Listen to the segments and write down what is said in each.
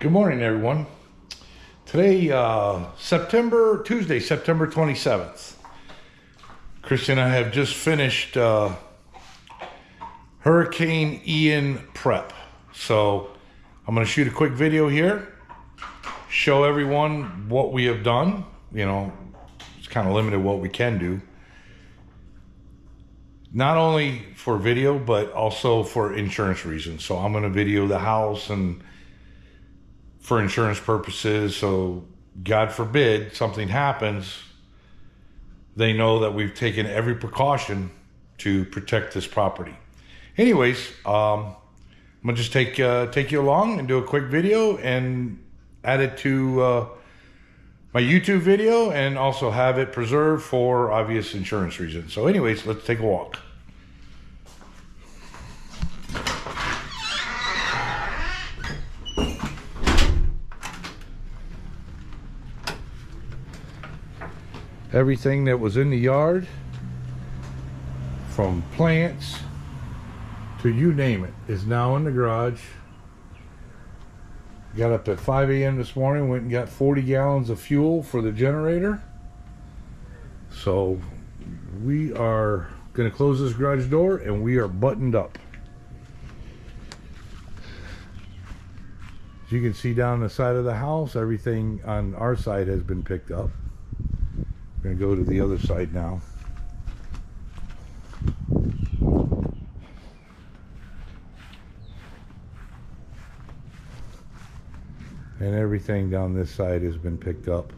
Good morning, everyone. Today, Tuesday, September 27th. Christian and I have just finished Hurricane Ian prep. So I'm going to shoot a quick video here, show everyone what we have done. You know, it's kind of limited what we can do. Not only for video, but also for insurance reasons. So I'm going to video the house and for insurance purposes, so God forbid something happens, they know that we've taken every precaution to protect this property. Anyways, I'm gonna just take you along and do a quick video and add it to my YouTube video, and also have it preserved for obvious insurance reasons. So anyways, let's take a walk. Everything that was in the yard, from plants to you name it, is now in the garage. Got up at 5 a.m. this morning, went and got 40 gallons of fuel for the generator. So we are going to close this garage door and we are buttoned up. As you can see down the side of the house, everything on our side has been picked up. We're going to go to the other side now. And everything down this side has been picked up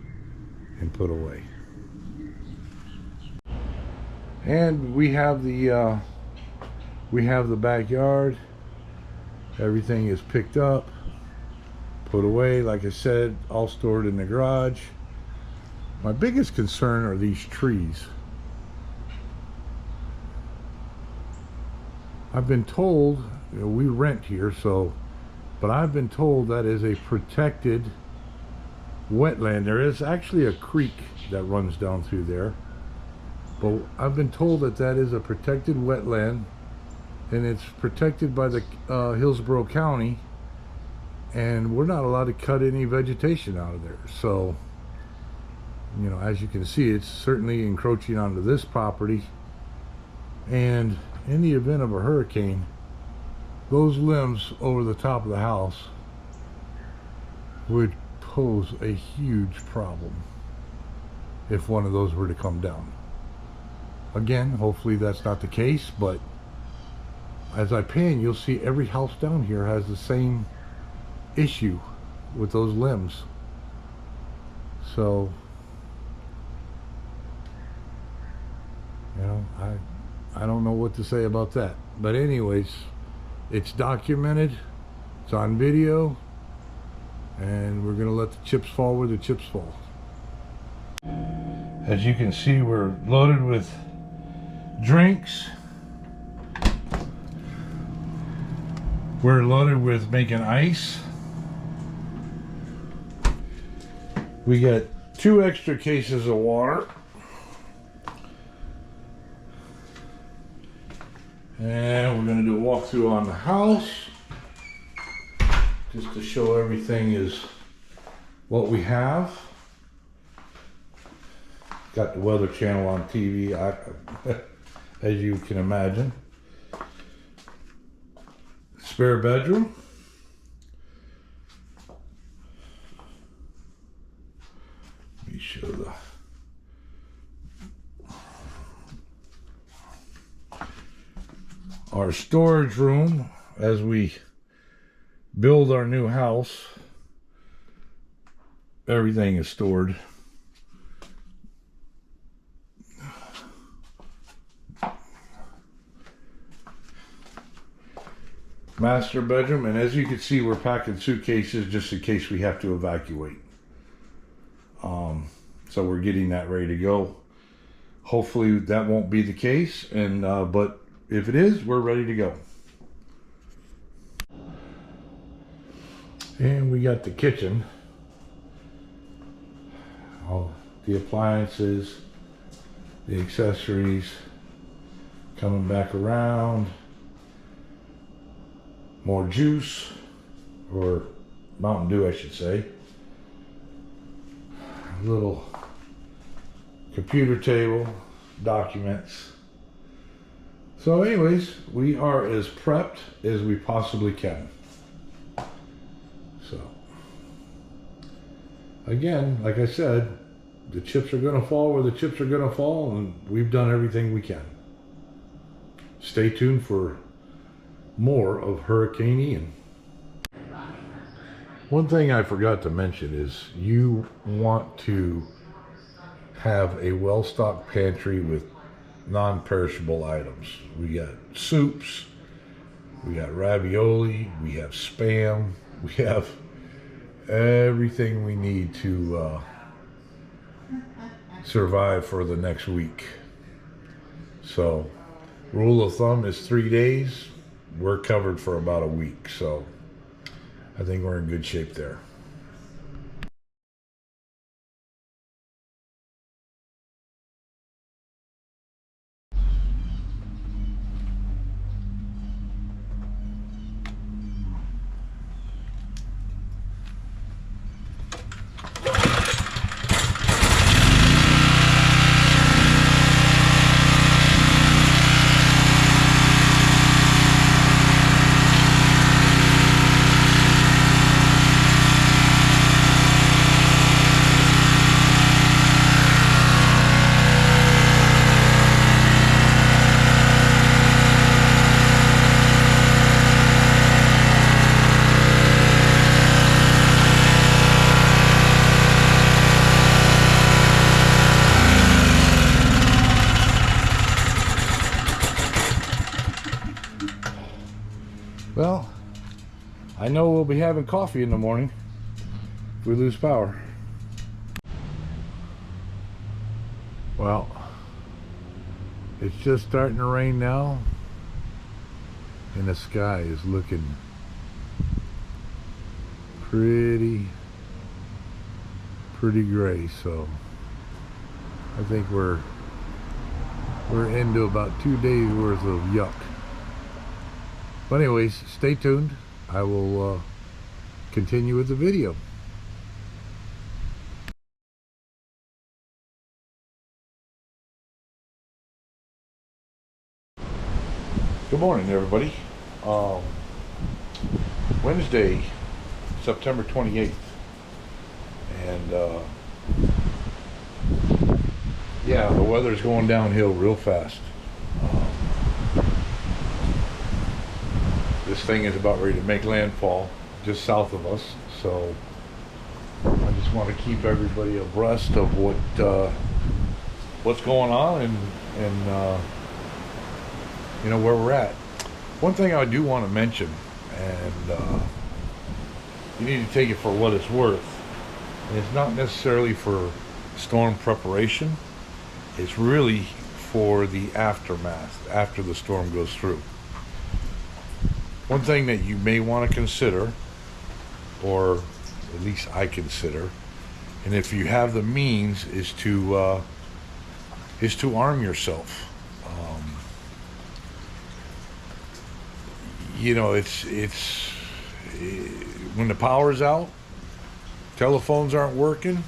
and put away. And we have the backyard. Everything is picked up, put away. Like I said, all stored in the garage. My biggest concern are these trees. I've been told, you know, we rent here, but I've been told that is a protected wetland. There is actually a creek that runs down through there, but I've been told that that is a protected wetland, and it's protected by the Hillsborough County, and we're not allowed to cut any vegetation out of there. So, you know, as you can see, it's certainly encroaching onto this property. And in the event of a hurricane, those limbs over the top of the house would pose a huge problem if one of those were to come down. Again, hopefully that's not the case, but as I pan, you'll see every house down here has the same issue with those limbs. So, you know, I don't know what to say about that. But anyways, it's documented, it's on video, and we're gonna let the chips fall where the chips fall. As you can see, we're loaded with drinks. We're loaded with making ice. We got 2 extra cases of water. And we're going to do a walkthrough on the house, just to show everything is what we have. Got the Weather Channel on TV, as you can imagine. Spare bedroom. Let me show the... Our storage room as we build our new house. Everything is stored. Master bedroom, and as you can see, we're packing suitcases just in case we have to evacuate. So we're getting that ready to go. Hopefully that won't be the case, and but if it is, we're ready to go. And we got the kitchen. All the appliances, the accessories, coming back around. More juice, or Mountain Dew, I should say. A little computer table, documents. So anyways, we are as prepped as we possibly can. So, again, like I said, the chips are going to fall where the chips are going to fall, and we've done everything we can. Stay tuned for more of Hurricane Ian. One thing I forgot to mention is you want to have a well-stocked pantry with non-perishable items. We got soups, we got ravioli, we have Spam, we have everything we need to survive for the next week. So, rule of thumb is 3 days. We're covered for about a week, so I think we're in good shape there. Well, I know we'll be having coffee in the morning if we lose power. Well, it's just starting to rain now, and the sky is looking pretty gray, so I think we're into about 2 days worth of yuck. But anyways, stay tuned. I will continue with the video. Good morning, everybody. Wednesday, September 28th. And yeah, the weather's going downhill real fast. This thing is about ready to make landfall just south of us, so I just want to keep everybody abreast of what's going on and you know where we're at. One thing I do want to mention, and you need to take it for what it's worth, and it's not necessarily for storm preparation, it's really for the aftermath after the storm goes through. One thing that you may want to consider, or at least I consider, and if you have the means, is to arm yourself. You know, it's when the power's out, telephones aren't working.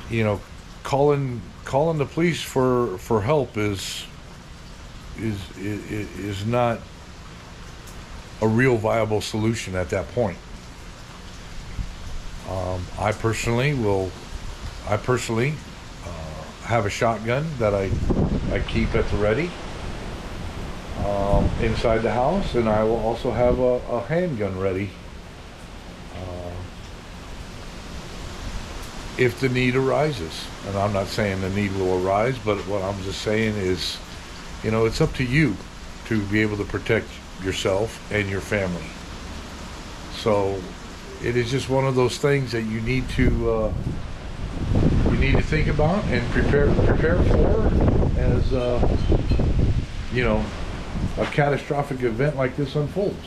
You know, calling the police for help is not a real viable solution at that point. I personally have a shotgun that I keep at the ready inside the house, and I will also have a handgun ready if the need arises. And I'm not saying the need will arise, but what I'm just saying is, you know, it's up to you to be able to protect yourself and your family. So it is just one of those things that you need to think about and prepare for as you know, a catastrophic event like this unfolds.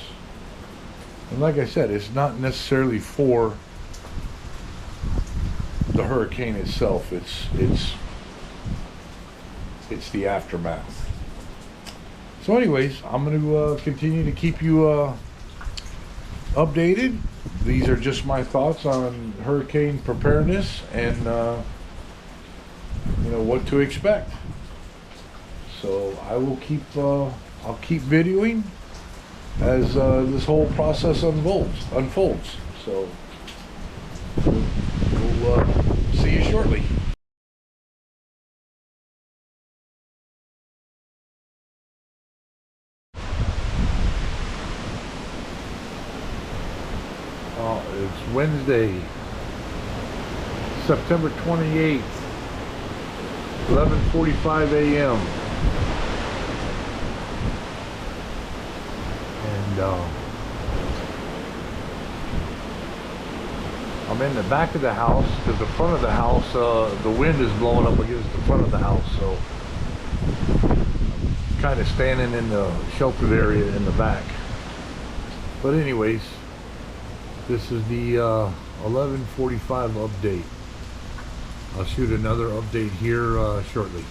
And like I said, it's not necessarily for the hurricane itself. It's the aftermath. So anyways, I'm going to continue to keep you updated these are just my thoughts on hurricane preparedness and what to expect. So I will I'll keep videoing as this whole process unfolds. So we'll see you shortly. It's Wednesday, September 28th, 11:45 a.m. And I'm in the back of the house because the front of the house, the wind is blowing up against the front of the house, so I'm kind of standing in the sheltered area in the back. But anyways, this is the 11:45 update. I'll shoot another update here shortly.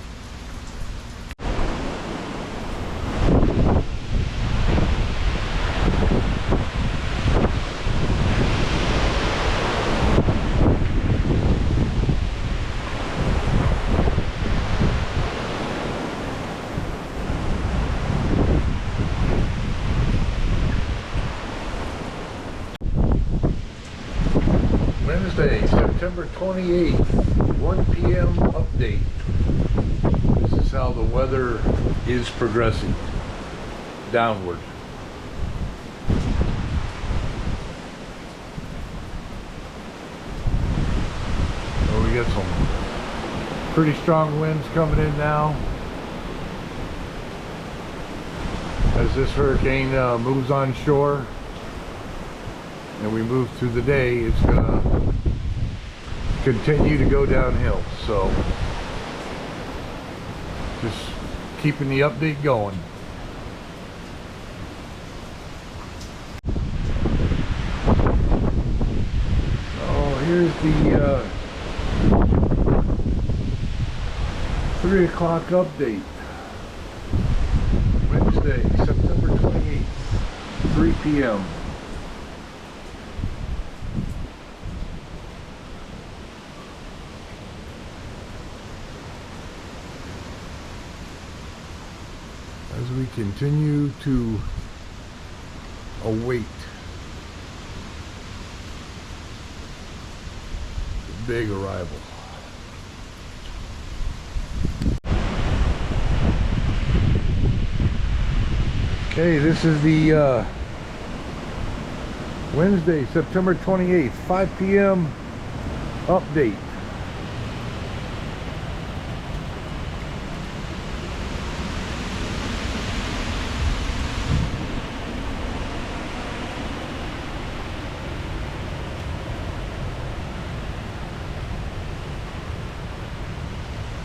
Wednesday, September 28th, 1 p.m. update. This is how the weather is progressing downward. So we got some pretty strong winds coming in now as this hurricane moves on shore. And we move through the day, it's gonna continue to go downhill. So just keeping the update going. Oh, here's the 3 o'clock update. Wednesday, September 28th, 3 p.m. As we continue to await the big arrival. Okay, this is the Wednesday, September 28th, 5 p.m. update.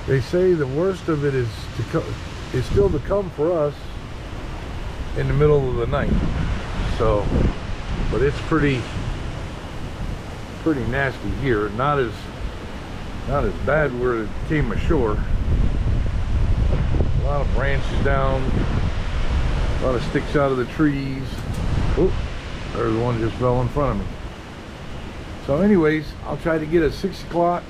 They say the worst of it is still to come for us in the middle of the night. So, but it's pretty nasty here. Not as bad where it came ashore. A lot of branches down, a lot of sticks out of the trees. Oh, there's one just fell in front of me. So anyways, I'll try to get at 6 o'clock.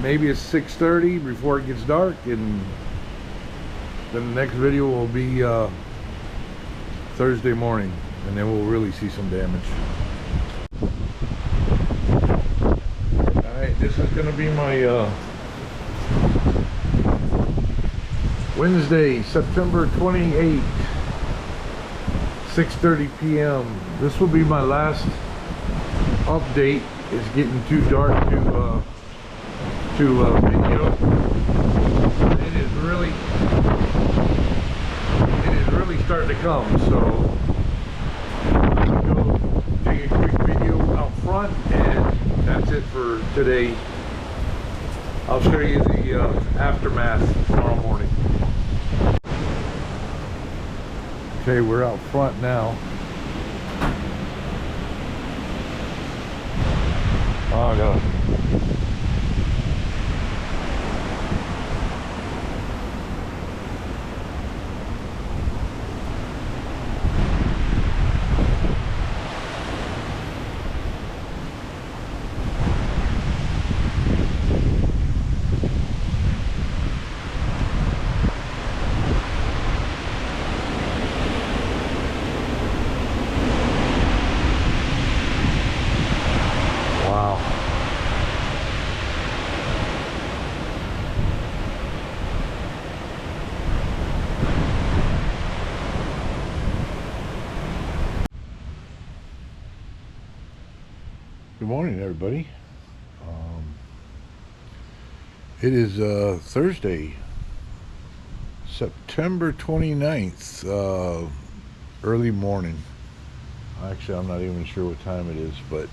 Maybe it's 6:30 before it gets dark, and then the next video will be Thursday morning, and then we'll really see some damage. Alright, this is going to be my Wednesday, September 28th, 6:30 p.m. This will be my last update. It's getting too dark to video. It is really starting to come, so I'm gonna go take a quick video out front, and that's it for today. I'll show you the aftermath tomorrow morning. Okay, we're out front now. Oh, I got it. Good morning, everybody. It is Thursday, September 29th, early morning. Actually, I'm not even sure what time it is, but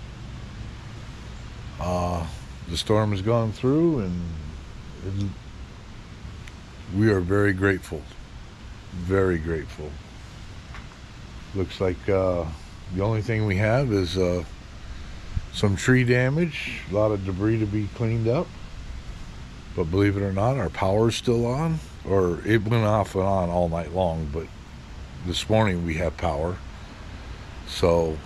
the storm has gone through, and we are very grateful. Very grateful. Looks like the only thing we have is some tree damage, a lot of debris to be cleaned up. But believe it or not, our power's still on, or it went off and on all night long, but this morning we have power. So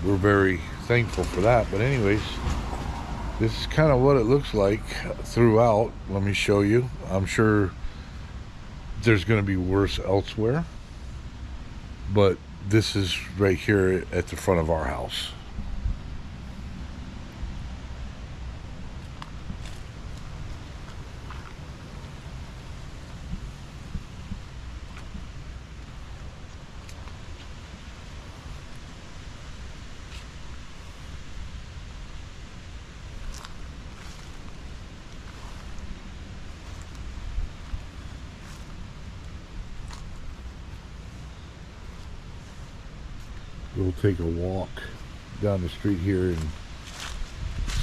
we're very thankful for that. But anyways, this is kind of what it looks like throughout. Let me show you. I'm sure there's going to be worse elsewhere, but this is right here at the front of our house. We'll take a walk down the street here and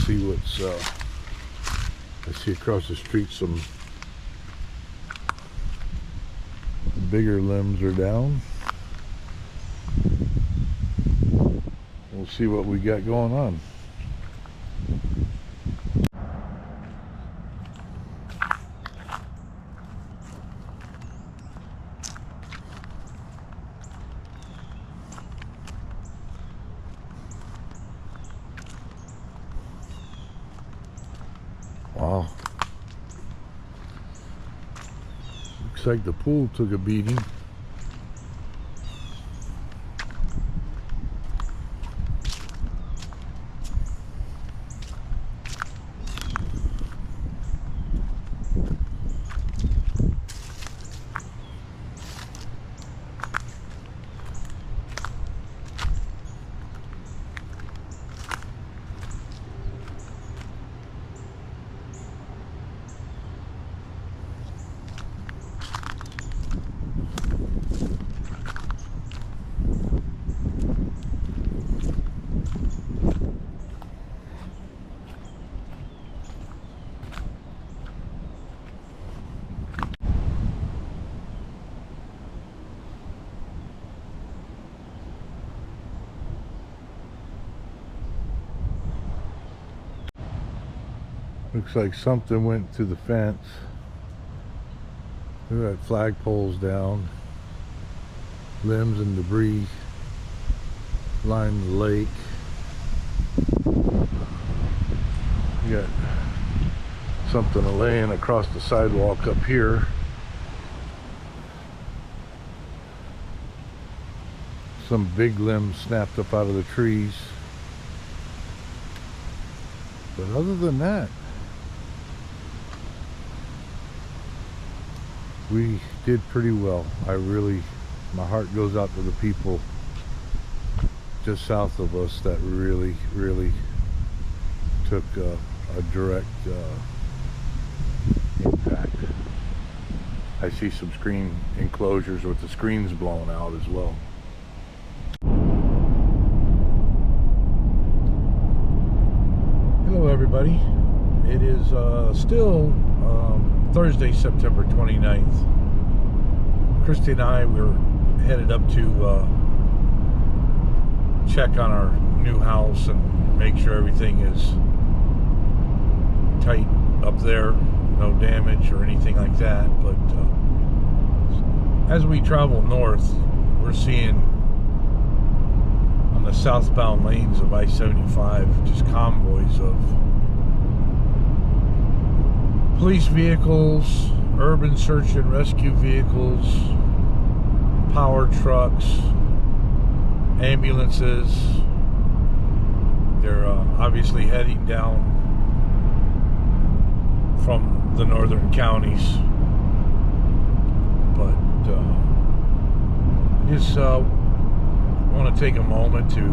see what's I see across the street some bigger limbs are down. We'll see what we got going on. Wow. Looks like the pool took a beating. Looks like something went through the fence. We got flagpoles down, limbs and debris line the lake. We got something laying across the sidewalk up here. Some big limbs snapped up out of the trees. But other than that, we did pretty well. My heart goes out to the people just south of us that really took a direct impact. I see some screen enclosures with the screens blown out as well. Hello everybody. It is still Thursday, September 29th. Christy and I were headed up to check on our new house and make sure everything is tight up there, no damage or anything like that. But as we travel north, we're seeing on the southbound lanes of I-75 just convoys of police vehicles, urban search and rescue vehicles, power trucks, ambulances. They're obviously heading down from the northern counties. But just want to take a moment to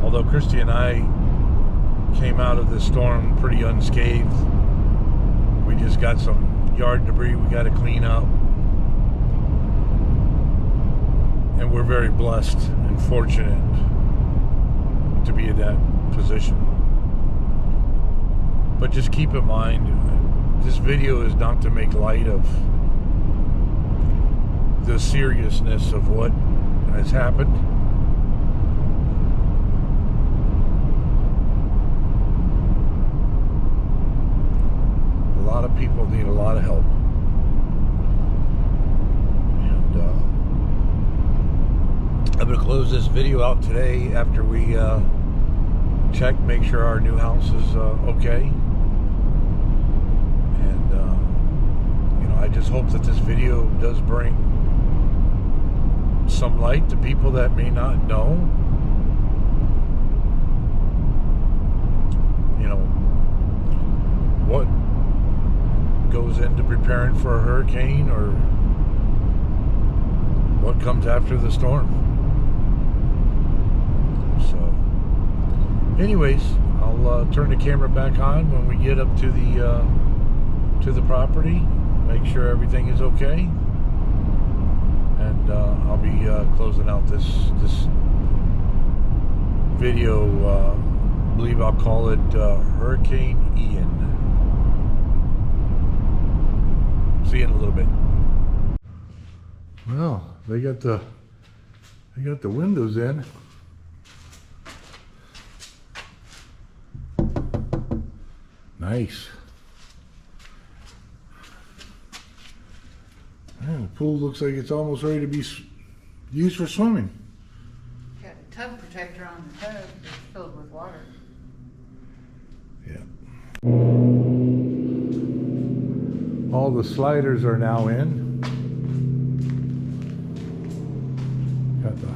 Although Christy and I came out of the storm pretty unscathed. We just got some yard debris we got to clean up. And we're very blessed and fortunate to be in that position. But just keep in mind, this video is not to make light of the seriousness of what has happened. A lot of people need a lot of help. And I'm going to close this video out today after we check, make sure our new house is okay. And you know, I just hope that this video does bring some light to people that may not know, you know, what goes into preparing for a hurricane, or what comes after the storm. So anyways, I'll turn the camera back on when we get up to the property, make sure everything is okay, and I'll be closing out this video. I believe I'll call it Hurricane Ian. See you in a little bit. Well, they got the windows in. Nice. Man, the pool looks like it's almost ready to be used for swimming. Got a tub protector on the tub that's filled with water. Yeah. All the sliders are now in. Got the,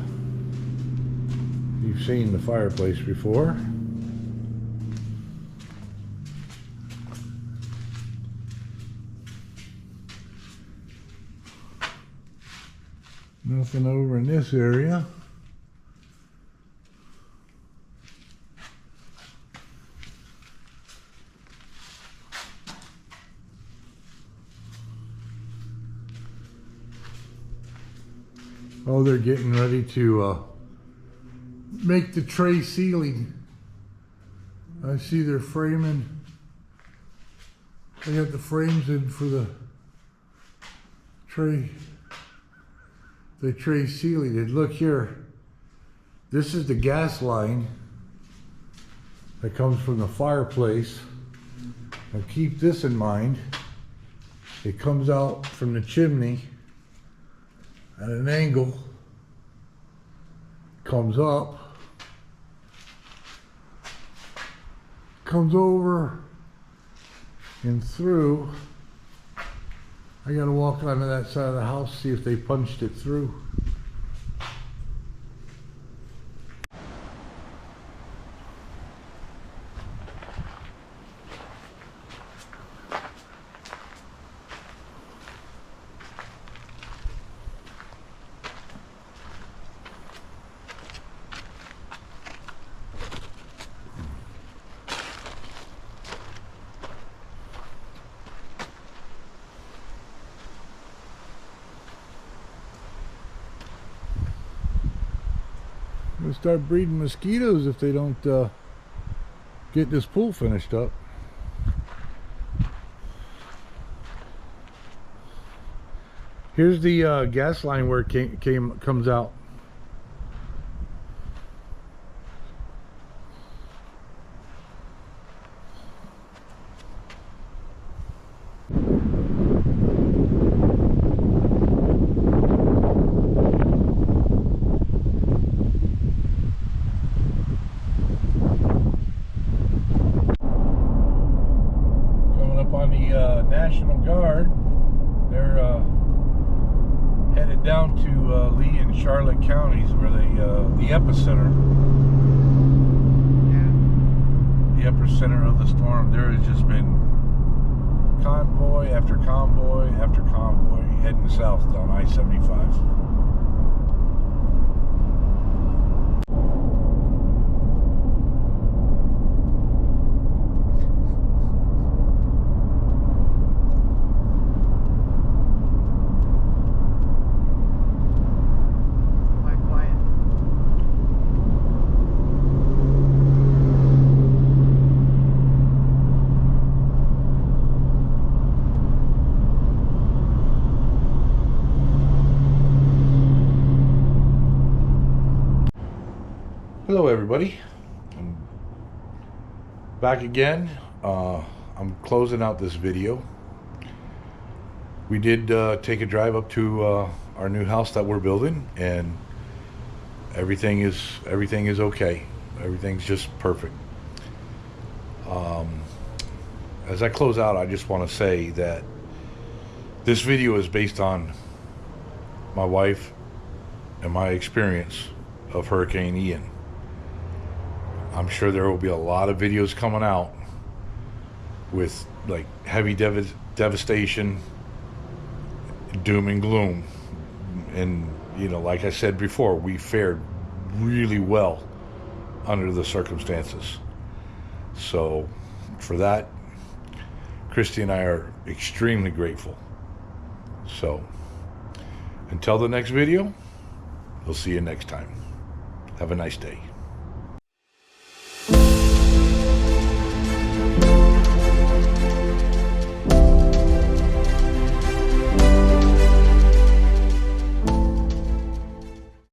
you've seen the fireplace before. Nothing over in this area. Oh, they're getting ready to make the tray ceiling. I see they're framing. They got the frames in for the tray. The tray ceiling. And look here. This is the gas line that comes from the fireplace. Now keep this in mind. It comes out from the chimney at an angle, comes up, comes over and through. I gotta walk onto that side of the house, see if they punched it through. We'll start breeding mosquitoes if they don't get this pool finished up. Here's the gas line where it comes out. National Guard. They're headed down to Lee and Charlotte counties, where they the epicenter. Yeah. The epicenter of the storm. There has just been convoy after convoy after convoy heading south down I-75. Hello everybody, I'm back again. I'm closing out this video. We did take a drive up to our new house that we're building, and everything is okay. Everything's just perfect. As I close out, I just want to say that this video is based on my wife and my experience of Hurricane Ian. I'm sure there will be a lot of videos coming out with like heavy devastation, doom and gloom, and you know, like I said before, we fared really well under the circumstances. So for that, Christy and I are extremely grateful. So until the next video, we'll see you next time. Have a nice day.